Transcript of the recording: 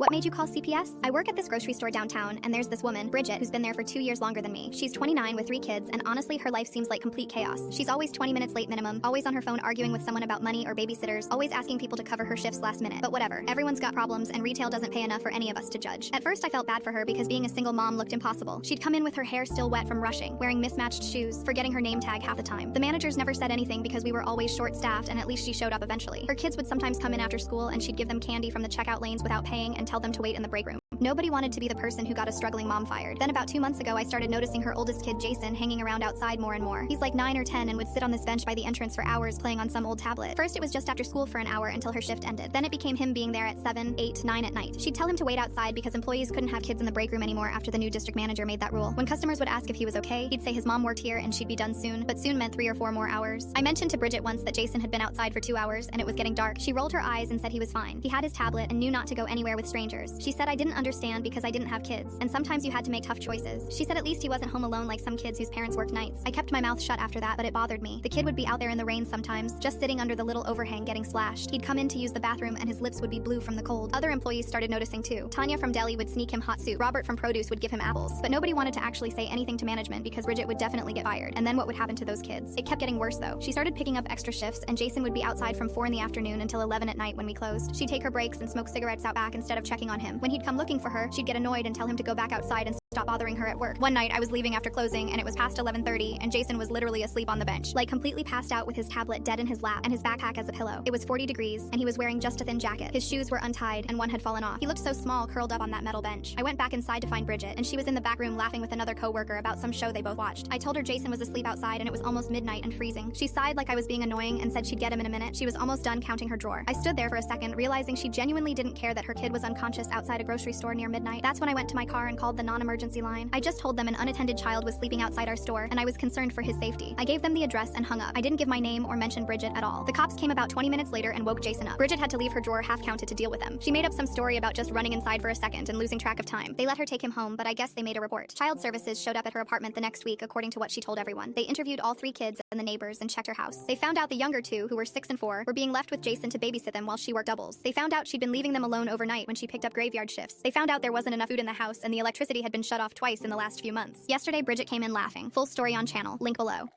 What made you call CPS? I work at this grocery store downtown, and there's this woman, Bridget, who's been there for 2 years longer than me. She's 29 with 3 kids, and honestly, her life seems like complete chaos. She's always 20 minutes late minimum, always on her phone arguing with someone about money or babysitters, always asking people to cover her shifts last minute. But whatever, everyone's got problems, and retail doesn't pay enough for any of us to judge. At first, I felt bad for her because being a single mom looked impossible. She'd come in with her hair still wet from rushing, wearing mismatched shoes, forgetting her name tag half the time. The managers never said anything because we were always short-staffed, and at least she showed up eventually. Her kids would sometimes come in after school, and she'd give them candy from the checkout lanes without paying and tell them to wait in the break room. Nobody wanted to be the person who got a struggling mom fired. Then about 2 months ago, I started noticing her oldest kid, Jason, hanging around outside more and more. He's like 9 or 10 and would sit on this bench by the entrance for hours playing on some old tablet. First, it was just after school for an hour until her shift ended. Then it became him being there at 7, 8, 9 at night. She'd tell him to wait outside because employees couldn't have kids in the break room anymore after the new district manager made that rule. When customers would ask if he was okay, he'd say his mom worked here and she'd be done soon, but soon meant 3 or 4 more hours. I mentioned to Bridget once that Jason had been outside for 2 hours and it was getting dark. She rolled her eyes and said he was fine. He had his tablet and knew not to go anywhere with strangers. She said I didn't understand because I didn't have kids, and sometimes you had to make tough choices. She said at least he wasn't home alone like some kids whose parents worked nights. I kept my mouth shut after that, but it bothered me. The kid would be out there in the rain sometimes, just sitting under the little overhang getting splashed. He'd come in to use the bathroom and his lips would be blue from the cold. Other employees started noticing too. Tanya from deli would sneak him hot soup. Robert from produce would give him apples. But nobody wanted to actually say anything to management because Bridget would definitely get fired. And then what would happen to those kids? It kept getting worse though. She started picking up extra shifts and Jason would be outside from 4 in the afternoon until 11 at night when we closed. She'd take her breaks and smoke cigarettes out back instead of checking on him. When he'd come looking for her, she'd get annoyed and tell him to go back outside and stop bothering her at work. One night I was leaving after closing and it was past 11:30 and Jason was literally asleep on the bench, like completely passed out with his tablet dead in his lap and his backpack as a pillow. It was 40 degrees and he was wearing just a thin jacket. His shoes were untied and one had fallen off. He looked so small curled up on that metal bench. I went back inside to find Bridget and she was in the back room laughing with another coworker about some show they both watched. I told her Jason was asleep outside and it was almost midnight and freezing. She sighed like I was being annoying and said she'd get him in a minute. She was almost done counting her drawer. I stood there for a second realizing she genuinely didn't care that her kid was unconscious outside a grocery store near midnight. That's when I went to my car and called the non-emergency line. I just told them an unattended child was sleeping outside our store and I was concerned for his safety. I gave them the address and hung up. I didn't give my name or mention Bridget at all. The cops came about 20 minutes later and woke Jason up. Bridget had to leave her drawer half counted to deal with him. She made up some story about just running inside for a second and losing track of time. They let her take him home, but I guess they made a report. Child services showed up at her apartment the next week according to what she told everyone. They interviewed all 3 kids and the neighbors and checked her house. They found out the younger 2, who were 6 and 4, were being left with Jason to babysit them while she worked doubles. They found out she'd been leaving them alone overnight when she picked up graveyard shifts. They found out there wasn't enough food in the house and the electricity had been shut off twice in the last few months. Yesterday, Bridget came in laughing. Full story on channel, link below.